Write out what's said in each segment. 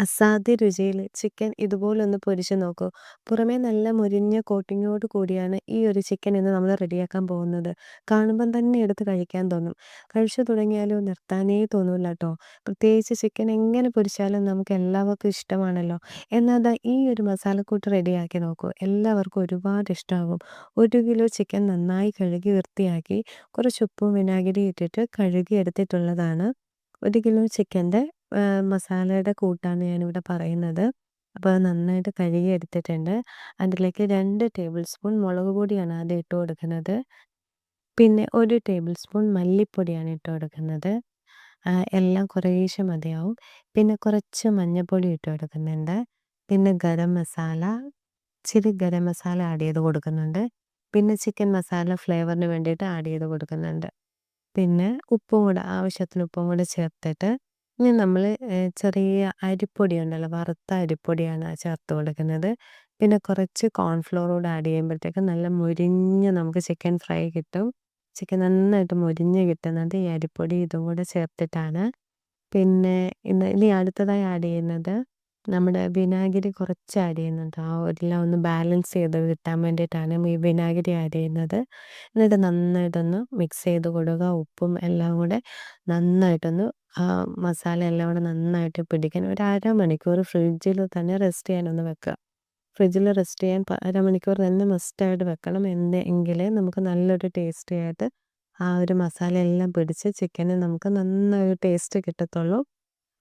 അസാധ്യ രുചിയിൽ ചിക്കൻ ഇതുപോലൊന്ന് പൊരിച്ച് നോക്കൂ. പുറമേ നല്ല മൊരിഞ്ഞ കോട്ടിങ്ങോട് കൂടിയാണ് ഈ ഒരു ചിക്കൻ ഇന്ന് നമ്മൾ റെഡിയാക്കാൻ പോകുന്നത്. കാണുമ്പം തന്നെ എടുത്ത് കഴിക്കാൻ തോന്നും. കഴിച്ചു തുടങ്ങിയാലോ നിർത്താനേ തോന്നൂലാട്ടോ. പ്രത്യേകിച്ച് ചിക്കൻ എങ്ങനെ പൊരിച്ചാലും നമുക്ക് എല്ലാവർക്കും ഇഷ്ടമാണല്ലോ. എന്നാൽ ദാ ഈ ഒരു മസാലക്കൂട്ട് റെഡിയാക്കി നോക്കൂ. എല്ലാവർക്കും ഒരുപാട് ഇഷ്ടമാകും. 1 കിലോ ചിക്കൻ നന്നായി കഴുകി വൃത്തിയാക്കി കുറച്ച് ഉപ്പും വിനാഗിരിയും ഇട്ടിട്ട് കഴുകി എടുത്തിട്ടുള്ളതാണ്. 1 കിലോ ചിക്കൻ്റെ മസാലയുടെ കൂട്ടാണ് ഞാനിവിടെ പറയുന്നത്. അപ്പോൾ അത് നന്നായിട്ട് കഴുകി എടുത്തിട്ടുണ്ട്. അതിലേക്ക് 2 ടേബിൾ സ്പൂൺ മുളക് പൊടിയാണ് ആദ്യം ഇട്ട് കൊടുക്കുന്നത്. പിന്നെ 1 ടേബിൾ സ്പൂൺ മല്ലിപ്പൊടിയാണ് ഇട്ട് കൊടുക്കുന്നത്. എല്ലാം കുറേശ്ശെ മതിയാവും. പിന്നെ കുറച്ച് മഞ്ഞൾപ്പൊടി ഇട്ട് കൊടുക്കുന്നുണ്ട്. പിന്നെ ഗരം മസാല, ഇച്ചിരി ഗരം മസാല ആഡ് ചെയ്ത് കൊടുക്കുന്നുണ്ട്. പിന്നെ ചിക്കൻ മസാല ഫ്ലേവറിന് വേണ്ടിയിട്ട് ആഡ് ചെയ്ത് കൊടുക്കുന്നുണ്ട്. പിന്നെ ഉപ്പും കൂടെ ആവശ്യത്തിന് ഉപ്പും കൂടെ ചേർത്തിട്ട് ഇനി നമ്മൾ ചെറിയ അരിപ്പൊടി ഉണ്ടല്ലോ, വറുത്ത അരിപ്പൊടിയാണ് ചേർത്ത് കൊടുക്കുന്നത്. പിന്നെ കുറച്ച് കോൺഫ്ലോർ കൂടെ ആഡ് ചെയ്യുമ്പോഴത്തേക്കും നല്ല മൊരിഞ്ഞ നമുക്ക് ചിക്കൻ ഫ്രൈ കിട്ടും. ചിക്കൻ നന്നായിട്ട് മൊരിഞ്ഞ് കിട്ടുന്നത് ഈ അരിപ്പൊടി ഇതും കൂടെ ചേർത്തിട്ടാണ്. പിന്നെ ഇനി അടുത്തതായി ആഡ് ചെയ്യുന്നത് നമ്മുടെ വിനാഗിരി കുറച്ച് ആഡ് ചെയ്യുന്നുണ്ട്. എല്ലാം ഒന്ന് ബാലൻസ് ചെയ്ത് കിട്ടാൻ വേണ്ടിയിട്ടാണ് ഈ വിനാഗിരി ആഡ് ചെയ്യുന്നത്. എന്നിട്ട് നന്നായിട്ടൊന്ന് മിക്സ് ചെയ്ത് കൊടുക്കുക. ഉപ്പും എല്ലാം കൂടെ നന്നായിട്ടൊന്ന് മസാല എല്ലാം കൂടെ നന്നായിട്ട് പിടിക്കാൻ ഒരു അരമണിക്കൂർ ഫ്രിഡ്ജിൽ തന്നെ റെസ്റ്റ് ചെയ്യാനൊന്ന് വെക്കുക. ഫ്രിഡ്ജിൽ റെസ്റ്റ് ചെയ്യാൻ അരമണിക്കൂർ തന്നെ മസ്റ്റായിട്ട് വെക്കണം. എങ്കിലേ നമുക്ക് നല്ലൊരു ടേസ്റ്റി ആയിട്ട് ആ ഒരു മസാല എല്ലാം പിടിച്ച് ചിക്കന് നമുക്ക് നന്നായൊരു ടേസ്റ്റ് കിട്ടത്തുള്ളൂ.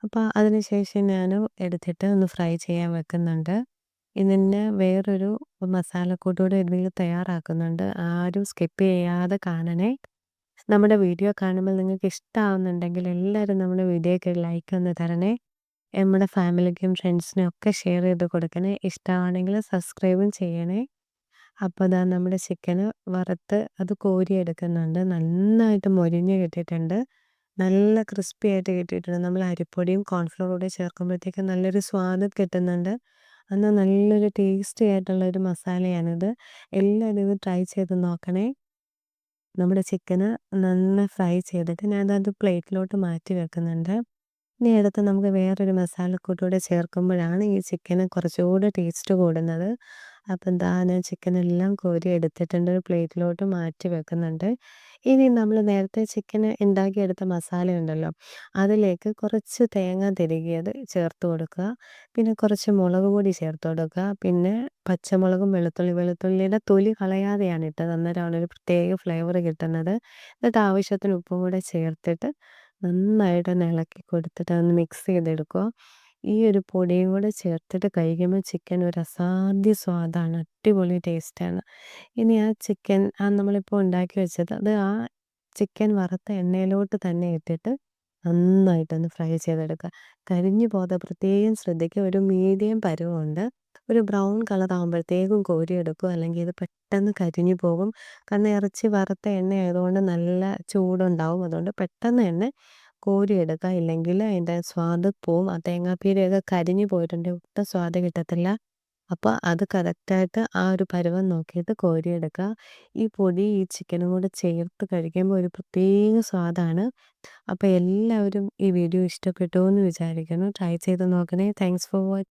അപ്പോൾ അതിന് ശേഷം ഞാൻ എടുത്തിട്ട് ഒന്ന് ഫ്രൈ ചെയ്യാൻ വെക്കുന്നുണ്ട്. ഇതിന് വേറൊരു മസാലക്കൂട്ട് കൂടെ ഇതിൽ തയ്യാറാക്കുന്നുണ്ട്. ആരും സ്കിപ്പ് ചെയ്യാതെ കാണണേ. നമ്മുടെ വീഡിയോ കാണുമ്പോൾ നിങ്ങൾക്ക് ഇഷ്ടമാവുന്നുണ്ടെങ്കിൽ എല്ലാവരും നമ്മുടെ വീഡിയോയ്ക്ക് ലൈക്ക് ഒന്ന് തരണേ. നമ്മുടെ ഫാമിലിക്കും ഫ്രണ്ട്സിനും ഒക്കെ ഷെയർ ചെയ്ത് കൊടുക്കണേ. ഇഷ്ടമാണെങ്കിൽ സബ്സ്ക്രൈബും ചെയ്യണേ. അപ്പോൾ ദാ നമ്മുടെ ചിക്കന് വറുത്ത് അത് കോരിയെടുക്കുന്നുണ്ട്. നന്നായിട്ട് മൊരിഞ്ഞ് കിട്ടിയിട്ടുണ്ട്. നല്ല ക്രിസ്പി ആയിട്ട് കിട്ടിയിട്ടുണ്ട്. നമ്മൾ അരിപ്പൊടിയും കോൺഫ്ലോറും കൂടെ ചേർക്കുമ്പോഴത്തേക്കും നല്ലൊരു സ്വാദ് കിട്ടുന്നുണ്ട്. എന്നാൽ നല്ലൊരു ടേസ്റ്റി ആയിട്ടുള്ളൊരു മസാലയാണിത്. എല്ലാവരും ഇത് ട്രൈ ചെയ്ത് നോക്കണേ. നമ്മുടെ ചിക്കന് നന്നായി ഫ്രൈ ചെയ്തിട്ട് ഞാനത് പ്ലേറ്റിലോട്ട് മാറ്റി വെക്കുന്നുണ്ട്. ഇനി അടുത്ത് നമുക്ക് വേറൊരു മസാലക്കൂട്ട് കൂടെ ചേർക്കുമ്പോഴാണ് ഈ ചിക്കന് കുറച്ചുകൂടെ ടേസ്റ്റ് കൂടുന്നത്. അപ്പം ദാ ഞാൻ ചിക്കനെല്ലാം കോരി എടുത്തിട്ടുണ്ട്. ഒരു പ്ലേറ്റിലോട്ട് മാറ്റി വെക്കുന്നുണ്ട്. ഇനി നമ്മൾ നേരത്തെ ചിക്കന് ഉണ്ടാക്കിയെടുത്ത മസാലയുണ്ടല്ലോ, അതിലേക്ക് കുറച്ച് തേങ്ങ തിരുകിയത് ചേർത്ത് കൊടുക്കുക. പിന്നെ കുറച്ച് മുളക് പൊടി ചേർത്ത് കൊടുക്കുക. പിന്നെ പച്ചമുളകും വെളുത്തുള്ളിയുടെ തൊലി കളയാതെയാണ് ഇട്ടത്. അന്നേരമാണ് ഒരു പ്രത്യേക ഫ്ലേവർ കിട്ടുന്നത്. എന്നിട്ട് ആവശ്യത്തിന് ഉപ്പും കൂടെ ചേർത്തിട്ട് നന്നായിട്ടൊന്ന് ഇളക്കി കൊടുത്തിട്ട് അതൊന്ന് മിക്സ് ചെയ്തെടുക്കുക. ഈ ഒരു പൊടിയും കൂടെ ചേർത്തിട്ട് കഴിക്കുമ്പോൾ ചിക്കൻ ഒരു അസാധ്യ സ്വാദാണ്. അടിപൊളി ടേസ്റ്റാണ്. ഇനി ആ ചിക്കൻ നമ്മളിപ്പോൾ ഉണ്ടാക്കി വെച്ചത് അത് ആ ചിക്കൻ വറുത്ത എണ്ണയിലോട്ട് തന്നെ ഇട്ടിട്ട് നന്നായിട്ടൊന്ന് ഫ്രൈ ചെയ്തെടുക്കുക. കരിഞ്ഞു പോകാതെ പ്രത്യേകം ശ്രദ്ധിക്കുക. ഒരു മീഡിയം പരുവമുണ്ട്. ഒരു ബ്രൗൺ കളർ ആകുമ്പോഴത്തേക്കും കോരിയെടുക്കുക. അല്ലെങ്കിൽ ഇത് പെട്ടെന്ന് കരിഞ്ഞു പോകും. കാരണം ഇറച്ചി വറുത്ത എണ്ണ ആയതുകൊണ്ട് നല്ല ചൂടുണ്ടാവും. അതുകൊണ്ട് പെട്ടെന്ന് തന്നെ കോരിയെടുക്കുക. ഇല്ലെങ്കിൽ അതിൻ്റെ സ്വാദ് പോവും. ആ തേങ്ങാപ്പീരയൊക്കെ കരിഞ്ഞു പോയിട്ടുണ്ടെങ്കിൽ ഒട്ടും സ്വാദ് കിട്ടത്തില്ല. അപ്പോൾ അത് കറക്റ്റായിട്ട് ആ ഒരു പരുവം നോക്കിയിട്ട് കോരിയെടുക്കുക. ഈ പൊടി ഈ ചിക്കനും കൂടെ ചേർത്ത് കഴിക്കുമ്പോൾ ഒരു പ്രത്യേക സ്വാദാണ്. അപ്പോൾ എല്ലാവരും ഈ വീഡിയോ ഇഷ്ടപ്പെട്ടു എന്ന് വിചാരിക്കുന്നു. ട്രൈ ചെയ്ത് നോക്കണേ. Thanks for watching.